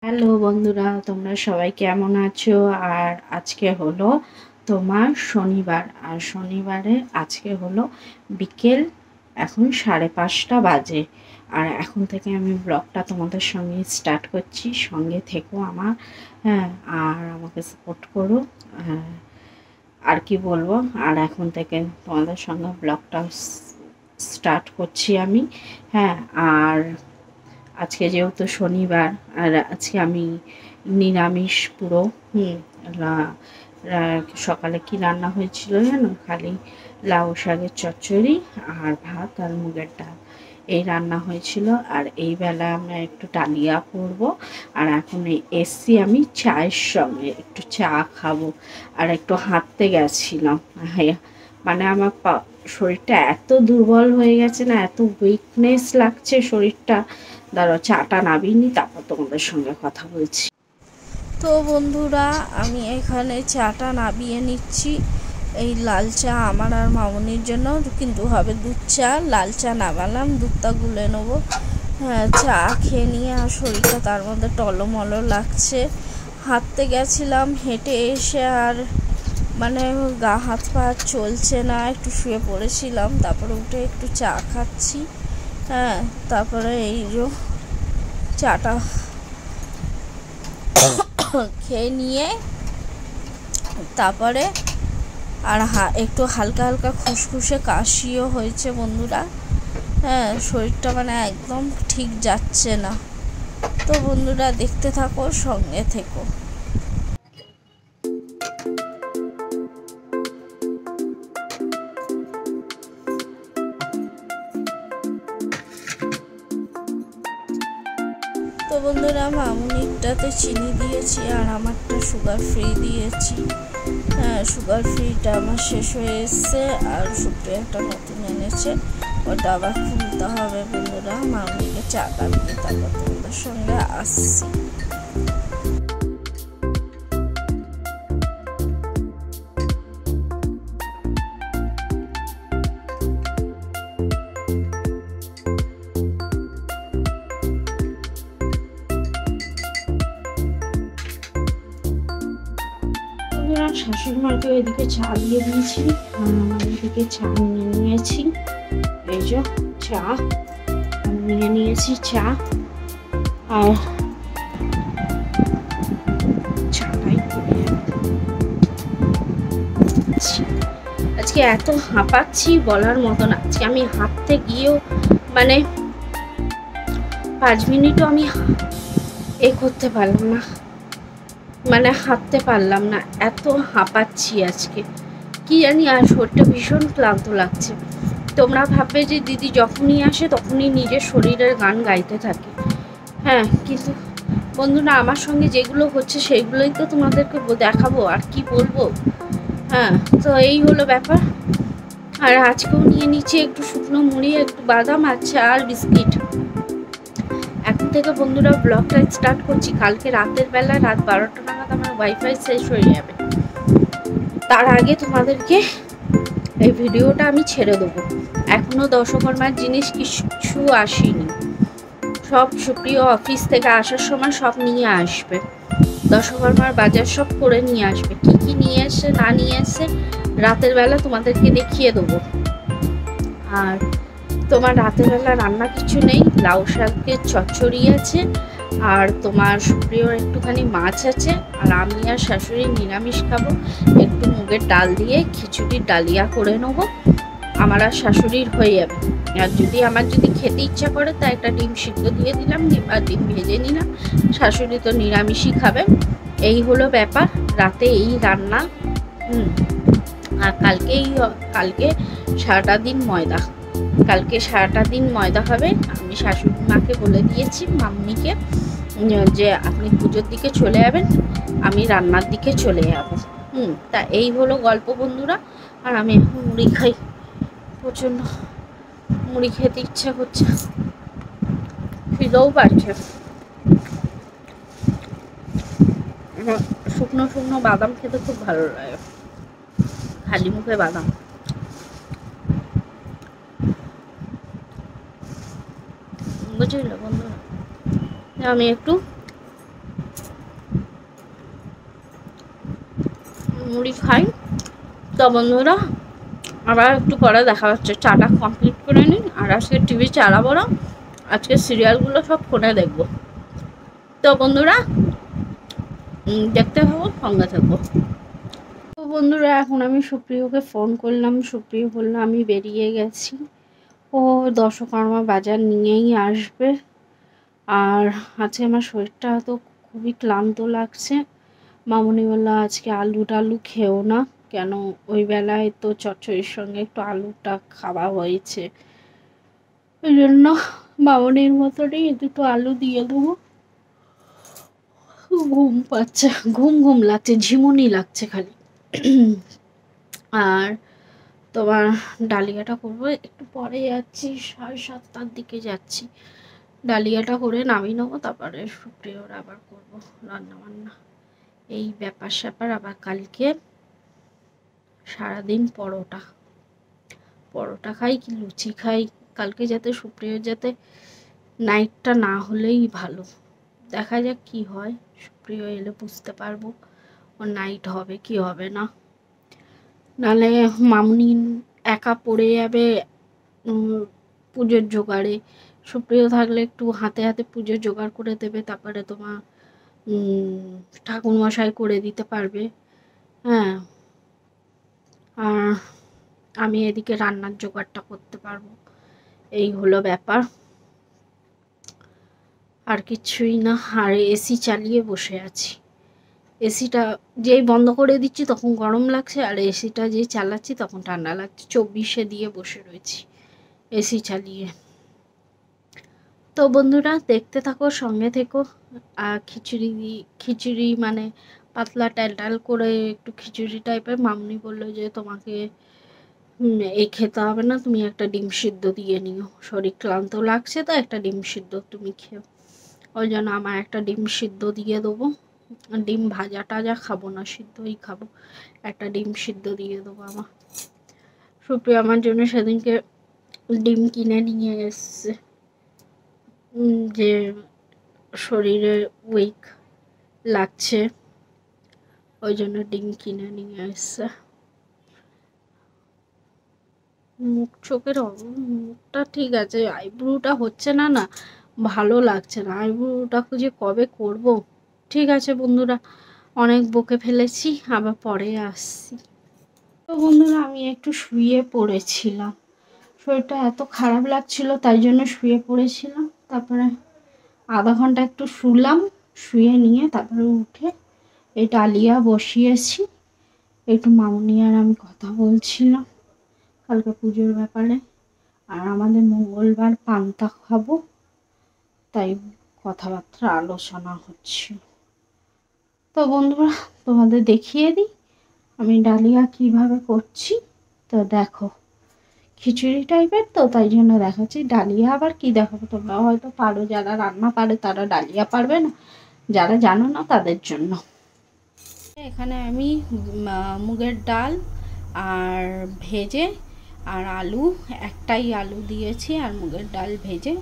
Hello বন্ধুরা, তোমরা সবাই কেমন আছো? আর আজকে হলো তোমার শনিবার, আর শনিবারে আজকে হলো বিকেল, এখন 5:30 বাজে। আর এখন থেকে আমি ব্লগটা তোমাদের সঙ্গে স্টার্ট করছি, সঙ্গে থেকো আমার। হ্যাঁ, আর আমাকে সাপোর্ট করো। হ্যাঁ, আর কি বলবো, আর এখন থেকে তোমাদের সঙ্গে ব্লগটা স্টার্ট করছি আমি। হ্যাঁ, আর আজকে যেহেতু শনিবার, আর আজকে আমি নিরামিষ পুরো। সকালে কি রান্না হয়েছিল জানো? খালি লাউ শাকের চচ্চড়ি আর ভাত আর মুগের ডাল, এই রান্না হয়েছিল। আর এই বেলা আমরা একটু ডালিয়া করব। আর এখন এসছি আমি চায়ের সঙ্গে, একটু চা খাবো। আর একটু হাঁটতে গেছিলাম। মানে আমার শরীরটা এত দুর্বল হয়ে গেছে না, এত উইকনেস লাগছে শরীরটা। দাঁড়াও, চাটা নাবিয়ে নি, তারপর তোমাদের সঙ্গে কথা বলছি। তো বন্ধুরা, আমি এখানে চাটা নাবিয়ে নিচ্ছি। এই লাল চা আমার আর মামনির জন্য, কিন্তু হবে দুধ চা। লাল চা নামালাম, দুধটা গুলে নেবো। হ্যাঁ, চা খেয়ে নিয়ে আর শরীরটা তার মধ্যে টলমলো লাগছে। হাঁটতে গেছিলাম, হেঁটে এসে আর মানে গা হাত পা চলছে না, একটু শুয়ে পড়েছিলাম। তারপরে উঠে একটু চা খাচ্ছি। হ্যাঁ, তারপরে এই যে চাটা খেয়ে নিয়ে তারপরে আর একটু হালকা হালকা খুসখুসে কাশিও হয়েছে বন্ধুরা। হ্যাঁ, শরীরটা মানে একদম ঠিক যাচ্ছে না। তো বন্ধুরা, দেখতে থাকো, সঙ্গে থেকো। তো বন্ধুরা, মামুনিরটাতে চিনি দিয়েছি আর আমারটা সুগার ফ্রি দিয়েছি। হ্যাঁ, সুগার ফ্রিটা আমার শেষ হয়ে এসছে, আর সুপ্রিয়া একটা নতুন এনেছে, ওটা আবার খুলতে হবে। বন্ধুরা, মামুনিকে চাটা দিয়ে তারপর তোমাদের সঙ্গে আসছি। শাশুড়ি মাকে ওইদিকে চা দিয়ে দিয়েছি, আর আমার এদিকে চা নিয়ে নিয়েছি। এই যে চা নিয়ে নিয়েছি, চা আর চাটাই করে আজকে এত হাঁপাচ্ছি বলার মতো না। আজকে আমি হাঁটতে গিয়েও মানে 5 মিনিটও আমি করতে পারলাম না, মানে হাঁটতে পারলাম না, এত হাঁপাচ্ছি আজকে। কি জানি, আর শরীরটা ভীষণ ক্লান্ত লাগছে। তোমরা ভাববে যে দিদি যখনই আসে তখনই নিজের শরীরের গান গাইতে থাকে। হ্যাঁ, কিন্তু বন্ধুরা, আমার সঙ্গে যেগুলো হচ্ছে সেগুলোই তো তোমাদেরকে দেখাবো, আর কি বলবো। হ্যাঁ, তো এই হলো ব্যাপার। আর আজকেও নিয়ে নিচ্ছি একটু শুকনো মুড়ি, একটু বাদাম, আচ্ছা, আর বিস্কিট। এখন থেকে বন্ধুরা ব্লগটা স্টার্ট করছি। কালকে রাতের বেলা রাত 12টা নাগাদ আমার ওয়াইফাই শেষ হয়ে যাবে। তার আগে তোমাদেরকে এই ভিডিওটা আমি ছেড়ে দেবো। এখনও দশকর্মার জিনিস কিছু আসেনি, সব সুপ্রিয় অফিস থেকে আসার সময় সব নিয়ে আসবে। দশকর্মার বাজার সব করে নিয়ে আসবে। কি কি নিয়ে এসে না নিয়ে এসে রাতের বেলা তোমাদেরকে দেখিয়ে দেবো। আর তোমার রাতের বেলা রান্না কিছু নেই, লাউ শাকের চচ্চড়ি আছে, আর তোমার সুপ্রিয়র একটুখানি মাছ আছে, আর আমি আর শাশুড়ি নিরামিষ খাবো। একটু মুগের ডাল দিয়ে খিচুড়ির ডালিয়া করে নেবো, আমার আর শাশুড়ির হয়ে যাবে। আর আমার যদি খেতে ইচ্ছা করে তা একটা ডিম সিদ্ধ দিয়ে দিলাম, আর ডিম ভেজে নিলাম। শাশুড়ি তো নিরামিষই খাবে। এই হলো ব্যাপার, রাতে এই রান্না। আর কালকে সারাটা দিন ময়দা, কালকে সারাটা দিন ময়দা হবে। আমি শাশুড়ি মাকে বলে দিয়েছি, মাম্মিকে, যে আপনি পুজোর দিকে চলে যাবেন, আমি রান্নার দিকে চলে যাব। তা এই হলো গল্প বন্ধুরা। আর আমি এখন মুড়ি খাই, প্রচণ্ড মুড়ি খেতে ইচ্ছা করছে, খিদেও পাচ্ছে। শুকনো শুকনো বাদাম খেতে খুব ভালো লাগে, খালি মুখে বাদাম। বুঝলে বন্ধুরা, আমি একটু মুড়ি খাই। তো বন্ধুরা আবার একটু পরে দেখা হচ্ছে। চাটা কমপ্লিট করে নিন। আর আজকে টিভি চালাবো না, আজকে সিরিয়ালগুলো সব ফোনে দেখবো। তো বন্ধুরা দেখতে থাকবো, সঙ্গে থাকবো। তো বন্ধুরা এখন আমি সুপ্রিয়কে ফোন করলাম। সুপ্রিয় বললো আমি বেরিয়ে গেছি, ও দশকর্মা বাজার নিয়েই আসবে। আর আজকে আমার শরীরটা তো খুবই ক্লান্ত লাগছে। মামনি বললো আজকে আলু টালু খেও না, কেন ওই বেলায় তো চচ্চড়ির সঙ্গে একটু আলুটা খাওয়া হয়েছে, ওই জন্য মামনির মতনই দুটো আলু দিয়ে দেবো। ঘুম পাচ্ছে, ঘুম ঘুম লাগছে, ঝিমুনি লাগছে খালি। আর তোমার ডালিয়াটা করবো একটু পরে, যাচ্ছি 7:30টার দিকে যাচ্ছি। ডালিয়াটা করে নামিয়ে নেবো, তারপরে সুপ্রিয়র আবার করবো রান্না বান্না, এই ব্যাপার স্যাপার। আবার কালকে সারাদিন পরোটা খাই কি লুচি খাই, কালকে যাতে সুপ্রিয়র যাতে নাইটটা না হলেই ভালো। দেখা যাক কি হয়, সুপ্রিয় এলে বুঝতে পারবো ওর নাইট হবে কি হবে না। নাহলে মামনি একা পড়ে যাবে পুজোর জোগাড়ে। সুপ্রিয় থাকলে একটু হাতে হাতে পুজোর জোগাড় করে দেবে, তারপরে তোমার ঠাকুরমশাই করে দিতে পারবে। হ্যাঁ, আর আমি এদিকে রান্নার জোগাড়টা করতে পারবো, এই হলো ব্যাপার, আর কিছুই না। আর এসি চালিয়ে বসে আছি, এসিটা যেই বন্ধ করে দিচ্ছি তখন গরম লাগছে, আর এসিটা যেই চালাচ্ছি তখন ঠান্ডা লাগছে। 24-এ দিয়ে বসে রয়েছি এসি চালিয়ে। তো বন্ধুরা দেখতে থাকো, সঙ্গে থেকো। আর খিচুড়ি মানে পাতলা টাল করে একটু খিচুড়ি টাইপের। মামনি বললো যে তোমাকে এই খেতে হবে না, তুমি একটা ডিম সিদ্ধ দিয়ে নিও, শরীর ক্লান্ত লাগছে তো একটা ডিম সিদ্ধ তুমি খেও। ওই জন্য আমার একটা ডিম সিদ্ধ দিয়ে দেবো। ডিম ভাজা টাজা খাবো না, সিদ্ধই খাবো। একটা ডিম সিদ্ধ দিয়ে দেবো আমার। সুপ্রিয়া আমার জন্য সেদিনকে ডিম কিনে নিয়ে এসছে, যে শরীরে উইক লাগছে ওই জন্য ডিম কিনে নিয়ে এসছে। মুখ চোখের মুখটা ঠিক আছে, আইব্রোটা হচ্ছে না, না ভালো লাগছে না। আইব্রোটা যে কবে করব। ঠিক আছে বন্ধুরা, অনেক বকে ফেলেছি, আবার পরে আসছি। তো বন্ধুরা আমি একটু শুয়ে পড়েছিলাম, শরীরটা এত খারাপ লাগছিল তাই জন্য শুয়ে পড়েছিলাম। তারপরে আধা ঘন্টা একটু শুলাম, শুয়ে নিয়ে তারপরে উঠে এই ডালিয়া বসিয়েছি। একটু মামনি আর আমি কথা বলছিলাম কালকে পুজোর ব্যাপারে, আর আমাদের মঙ্গলবার পান্তা খাবো তাই কথাবার্তা আলোচনা হচ্ছিল। তো বন্ধুরা তোমাদের দেখিয়ে দিই আমি ডালিয়া কিভাবে করছি। তো দেখো খিচুড়ি টাইপের তো তাই জন্য দেখাচ্ছি। ডালিয়া আবার কি দেখাবো, তোমরা হয়তো পারো, যারা রান্না পারে তারা ডালিয়া পারবে না, যারা জানো না তাদের জন্য। এখানে আমি মুগের ডাল আর ভেজে আর আলু, একটাই আলু দিয়েছি, আর মুগের ডাল ভেজে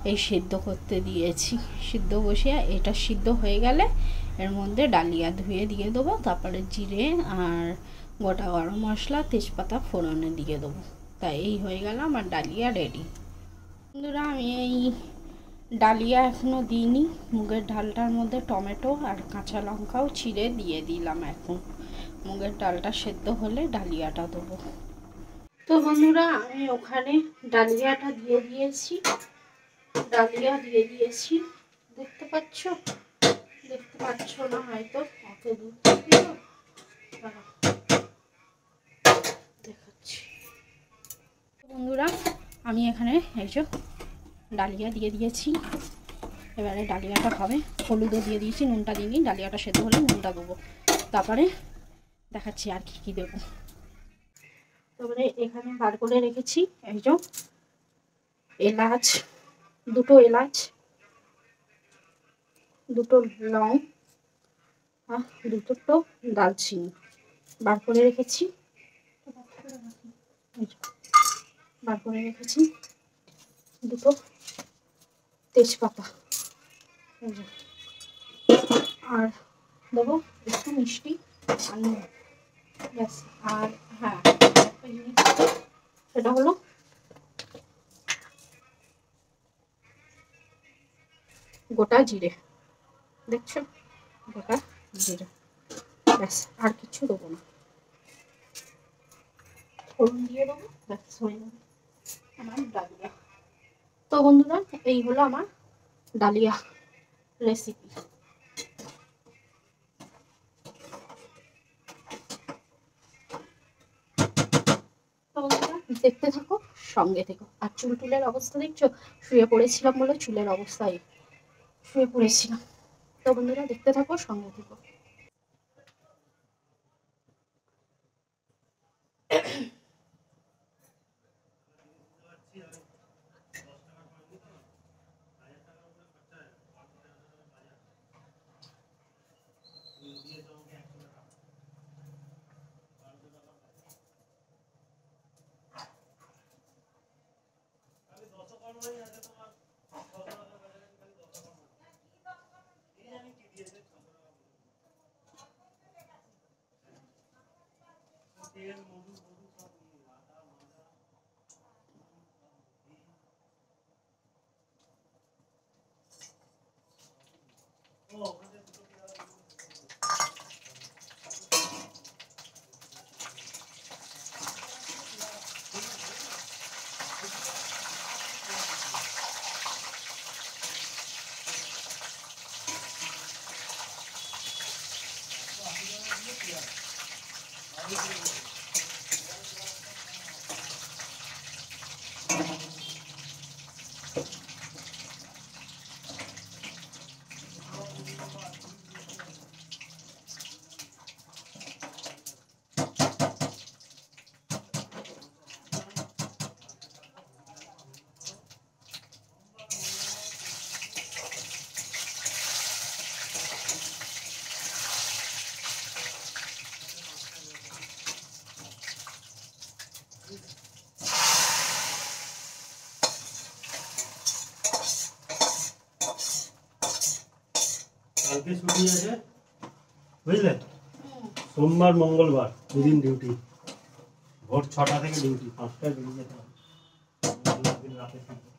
এই সিদ্ধ করতে দিয়েছি। সিদ্ধ বসিয়ে এটা সিদ্ধ হয়ে গেলে এর মধ্যে ডালিয়া ধুয়ে দিয়ে দেবো, তারপরে জিরে আর গোটা গরম মশলা তেজপাতা ফোড়নে দিয়ে দেবো। তাই এই হয়ে গেল আমার ডালিয়া রেডি। বন্ধুরা আমি এই ডালিয়া এখনও দিইনি, মুগের ডালটার মধ্যে টমেটো আর কাঁচা লঙ্কাও ছিঁড়ে দিয়ে দিলাম। এখন মুগের ডালটা সেদ্ধ হলে ডালিয়াটা দেবো। তো বন্ধুরা আমি ওখানে ডালিয়াটা দিয়ে দিয়েছি, দেখতে পাচ্ছ না হয়তো, অত দূর থেকে দেখাচ্ছি। বন্ধুরা আমি এখানে এই যে ডালিয়া দিয়ে দিয়েছি, এবারে ডালিয়াটা হবে, হলুদও দিয়ে দিয়েছি, নুনটা দিইনি, ডালিয়াটা সেদ্ধ হলে নুনটা দেবো, তারপরে দেখাচ্ছি আর কি দেবো। তারপরে এখানে বার করে রেখেছি এই যে এলাচ, দুটো এলাচ, দুটো লং আর দুটো দালচিনি বার করে রেখেছি, দুটো তেজপাতা, আর দেবো একটু মিষ্টি আর নুন, ব্যাস। আর হ্যাঁ, একটা জিনিস সেটা হলো গোটা জিরে, দেখছো গোটা জিরে, ব্যাস আর কিছু দেবো না। ফোড়ন দিয়ে দেবো, ব্যাস হয়ে যাবে আমার ডালিয়া। তো বন্ধুরা, এই হলো আমার ডালিয়া রেসিপি। তো বন্ধুরা দেখতে থাকো, সঙ্গে থেকো। আর চুল টুলের অবস্থা দেখছো, শুয়ে পড়েছিলাম বলে চুলের অবস্থায় শুয়ে পড়েছিলাম। তো বন্ধুরা দেখতে থাকো, সঙ্গে থেকো। কালকে ছুটি আছে বুঝলে, সোমবার মঙ্গলবার দুদিন ডিউটি, ভোর 6টা থেকে ডিউটি, 5টায় বেরিয়ে যেতে হবে, দিন রাতে ফিরবো।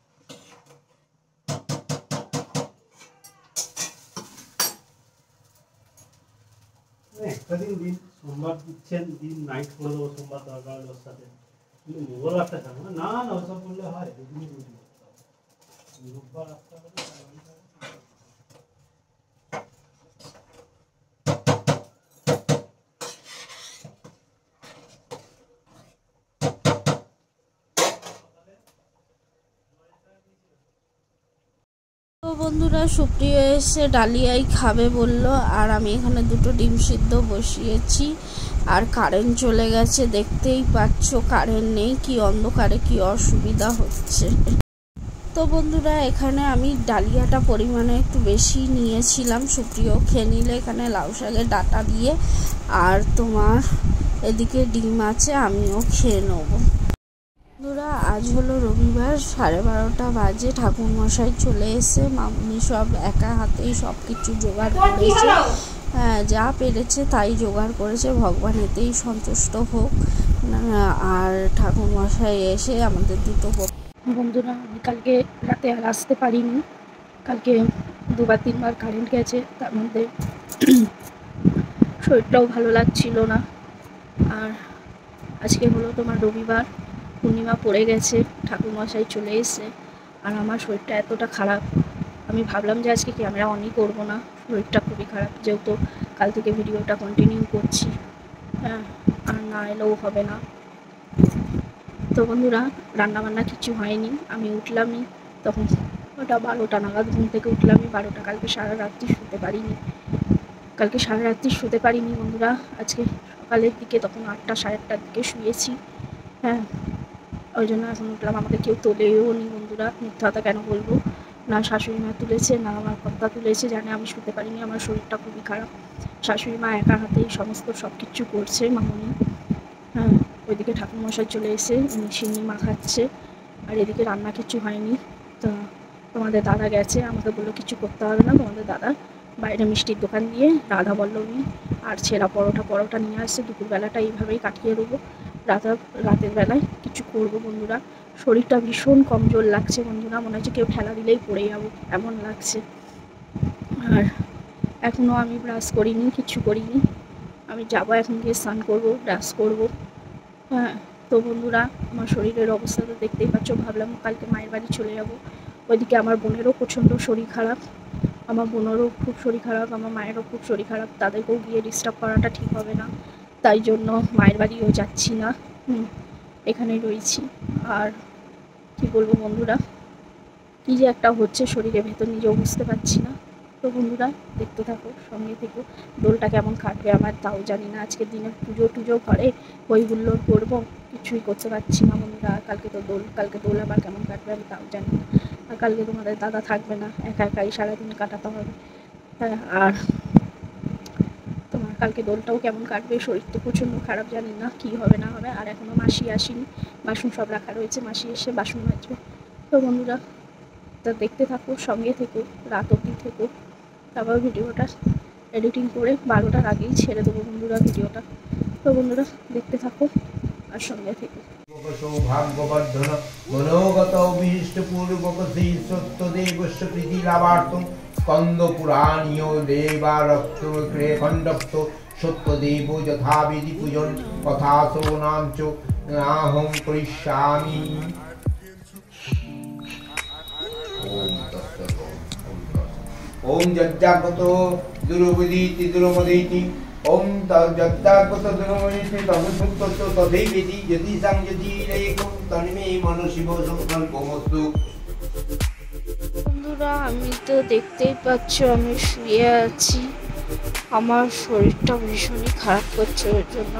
একটা দিন সোমবার দিচ্ছেন, দিন নাইট করে দেবো, সোমবার দরকার হলে ওর সাথে, কিন্তু মঙ্গলবারটা থাকবে না, না ওসব করলে হয়, দুদিনই ডিউটি করতে হবে, রোববার আসতে হবে। তো বন্ধুরা, সুপ্রিয় এসে ডালিয়াই খাবে বললো, আর আমি এখানে দুটো ডিম সিদ্ধ বসিয়েছি। আর কারেন্ট চলে গেছে, দেখতেই পাচ্ছ কারেন্ট নেই, কি অন্ধকারে কি অসুবিধা হচ্ছে। তো বন্ধুরা, এখানে আমি ডালিয়াটা পরিমাণে একটু বেশি নিয়েছিলাম, সুপ্রিয় খেয়ে নিলে। এখানে লাউ শাকের ডাঁটা দিয়ে, আর তোমার এদিকে ডিম আছে, আমিও খেয়ে নেবো। বন্ধুরা, আজ হলো রবিবার, 12:30 বাজে। ঠাকুরমশাই চলে এসে, মামনি সব একা হাতেই সব কিছু জোগাড় করেছে। হ্যাঁ, যা পেরেছে তাই জোগাড় করেছে, ভগবান এতেই সন্তুষ্ট হোক। আর ঠাকুরমশাই এসে আমাদের দুটো বন্ধুরা, আমি কালকে রাতে আর আসতে পারিনি। কালকে 2-3বার কারেন্ট গেছে, তার মধ্যে শরীরটাও ভালো লাগছিল না। আর আজকে হলো তোমার রবিবার, পূর্ণিমা পড়ে গেছে, ঠাকুরমশাই চলে এসেছে, আর আমার শরীরটা এতটা খারাপ, আমি ভাবলাম যে আজকে ক্যামেরা অনই করবো না। শরীরটা খুবই খারাপ, যেহেতু কাল থেকে ভিডিওটা কন্টিনিউ করছি। হ্যাঁ, আর না এলেও হবে না। তো বন্ধুরা, রান্নাবান্না কিছু হয়নি, আমি উঠলামই তখন ওটা 12টা নাগাদ ঘুম থেকে উঠলামই, 12টা। কালকে সারা রাত্রি শুতে পারিনি বন্ধুরা। আজকে সকালের দিকে তখন 8টা 8:30টার দিকে শুয়েছি। হ্যাঁ, ওই জন্য এখন উঠলাম। আমাকে কেউ তোলেও নি বন্ধুরা, মিথ্যা কথা কেন বলবো। না শাশুড়ি মা তুলেছে, না আমার কর্তা তুলেছে, জানে আমি শুতে পারিনি, আমার শরীরটা খুবই খারাপ। শাশুড়ি মা একা হাতেই সমস্ত সব কিছু করছে, মামনি। হ্যাঁ, ওইদিকে ঠাকুরমশাই চলে এসে সিন্নি মাখাচ্ছে, আর এদিকে রান্না কিছু হয়নি। তো তোমাদের দাদা গেছে, আমাকে বললো কিছু করতে হবে না, তোমাদের দাদা বাইরে মিষ্টির দোকান দিয়ে রাধা বল্লভী আর ছেঁড়া পরোটা নিয়ে আসছে। দুপুরবেলাটা এইভাবেই কাটিয়ে দেবো। রাতের বেলায় কিছু করবো বন্ধুরা। শরীরটা ভীষণ কমজোর লাগছে বন্ধুরা, মনে হচ্ছে কেউ ঠেলা দিলেই পড়ে যাবো এমন লাগছে। আর এখনও আমি ব্রাশ করিনি, কিছু করিনি। আমি যাবো এখন গিয়ে স্নান করবো, ব্রাশ করবো। হ্যাঁ, তো বন্ধুরা আমার শরীরের অবস্থা তো দেখতেই পাচ্ছ। ভাবলাম কালকে মায়ের বাড়ি চলে যাবো। ওইদিকে আমার বোনেরও প্রচণ্ড শরীর খারাপ, আমার বোনেরও খুব শরীর খারাপ, আমার মায়েরও খুব শরীর খারাপ। তাদেরকেও গিয়ে ডিস্টার্ব করাটা ঠিক হবে না, তাই জন্য মায়ের বাড়িও যাচ্ছি না, এখানেই রয়েছি। আর কি বলবো বন্ধুরা, কী যে একটা হচ্ছে শরীরের ভেতর, নিজেও বুঝতে পারছি না। তো বন্ধুরা দেখতে থাকো, সঙ্গে থেকো। দোলটা কেমন কাটবে আমার তাও জানি না। আজকের দিনে পুজো ঘরে হই হুল্লোড় করবো, কিছুই করতে পারছি না বন্ধুরা। কালকে দোল আবার কেমন কাটবে আমি তাও জানি না। আর কালকে তোমাদের দাদা থাকবে না, একা একাই সারাদিন কাটাতে হবে। হ্যাঁ, আর তোমার কালকে দোলটাও কেমন কাটবে, শরীর তো প্রচণ্ড খারাপ, জানি না কী হবে না হবে। আর এখনও মাসি আসেনি, বাসন সব রাখা রয়েছে, মাসি এসে বাসন মাজবে। তো বন্ধুরা তা দেখতে থাকো, সঙ্গে থেকো, রাত অবধি থেকো। তারপর ভিডিওটা এডিটিং করে 12টার আগেই ছেড়ে দেবো বন্ধুরা ভিডিওটা। তো বন্ধুরা দেখতে থাকো আর সঙ্গে থেকো। সৌভাগ্যবর্ধন মনোগত অভিষ্ট পূর্বক শ্রী সত্যদেবস্য প্রীতি লাভার্থম স্কন্দ পুরাণীয় দেবারক্ত খণ্ডপ্ত সত্যদেব যথাবিধি পূজন কথা শ্রবণাঞ্চ নাহং করিষ্যামি। ওম যজ্ঞাগত দুরবদিতি দুরমদিতি ওম তজ্জাগত দুরমদিতি তমসুক্ত তদেবেতি যতি সংযতি রেকম তন্মে মনশিব সংকল্পমস্তু। বন্ধুরা আমি তো দেখতেই পাচ্ছ আমি শুয়ে আছি, আমার শরীরটা ভীষণই খারাপ করছে ওর জন্য।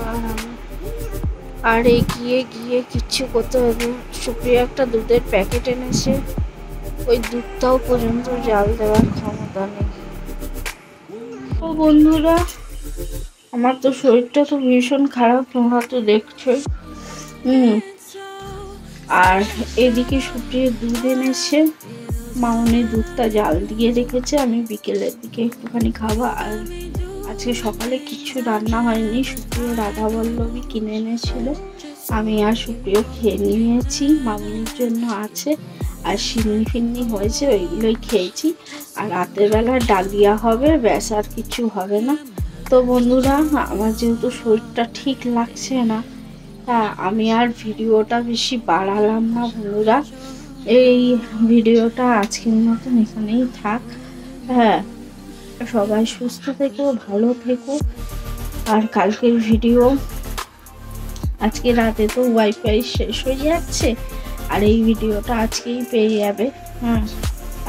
আর এগিয়ে গিয়ে কিচ্ছু করতে হবে। সুপ্রিয়া একটা দুধের প্যাকেট এনেছে, ওই দুধটাও পর্যন্ত জাল দেওয়ার ক্ষমতা নেই। ও বন্ধুরা আমার তো শরীরটা তো ভীষণ খারাপ, তোমরা তো দেখছোই। আর এদিকে সুপ্রিয়া দুধ এনেছে, মামনি দুধটা জাল দিয়ে রেখেছে, আমি বিকেলের দিকে একটুখানি খাবো। আর আজকে সকালে কিছু রান্না হয়নি, সুপ্রিয়া রাধা বল্লভী কিনে এনেছিল, আমি আর সুপ্রিয়া খেয়ে নিয়েছি, মামনির জন্য আছে। আর সিন্নি ফিন্নি হয়েছে, ওইগুলোই খেয়েছি। আর রাতের বেলা ডালিয়া হবে, ব্যাস আর কিছু হবে না। তো বন্ধুরা আমার যেহেতু শরীরটা ঠিক লাগছে না, আমি আর ভিডিওটা বেশি বাড়ালাম না বন্ধুরা। এই ভিডিওটা আজকের মতন এখানেই থাক। হ্যাঁ, সবাই সুস্থ থেকো, ভালো থেকো। আর কালকের ভিডিও, আজকে রাতে তো ওয়াইফাই শেষ হয়ে যাচ্ছে, আর এই ভিডিওটা আজকেই পেয়ে যাবে। হ্যাঁ,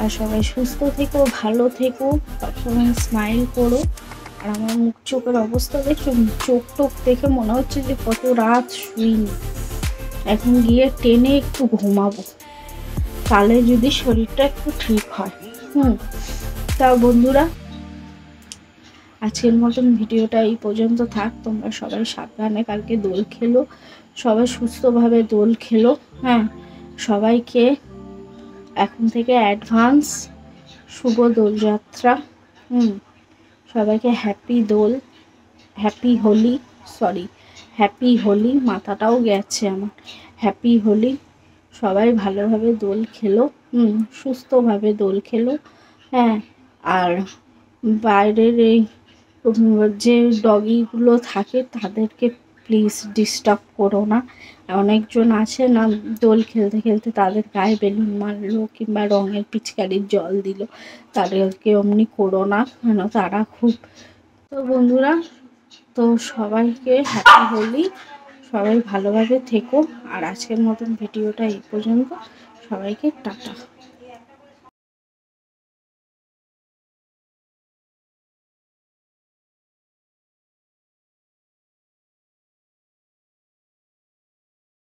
আর সবাই সুস্থ থেকো, ভালো থেকো, সবসময় স্মাইল করো। আর আমার মুখ চোখের অবস্থা দেখছো, চোখ টোক দেখে মনে হচ্ছে যে কত রাত শুইনি। এখন গিয়ে টেনে একটু ঘুমাবো, তাহলে যদি শরীরটা একটু ঠিক হয়। তা বন্ধুরা আজকের মতন ভিডিওটা এই পর্যন্ত থাক। তোমরা সবাই সাবধানে কালকে দোল খেলো, সবাই সুস্থভাবে দোল খেলো। হ্যাঁ, সবাইকে এখন থেকে অ্যাডভান্স শুভ দোলযাত্রা। সবাইকে হ্যাপি দোল, হ্যাপি হোলি, হ্যাপি হোলি, মাথাটাও গেছে আমার। হ্যাপি হোলি। সবাই ভালোভাবে দোল খেলো, সুস্থভাবে দোল খেলো। হ্যাঁ, আর বাইরের এই যে ডগিগুলো থাকে তাদেরকে প্লিজ ডিস্টার্ব করো না। অনেকজন আছে না, দোল খেলতে খেলতে তাদের গায়ে বেলুন মারলো কিংবা রঙের পিচকারির জল দিল, তাদেরকে অমনি করো না, কেন তারা খুব। তো বন্ধুরা তো সবাইকে হ্যাপি হোলি, সবাই ভালোভাবে থেকো। আর আজকের মতন ভিডিওটা এই পর্যন্ত, সবাইকে টাটা।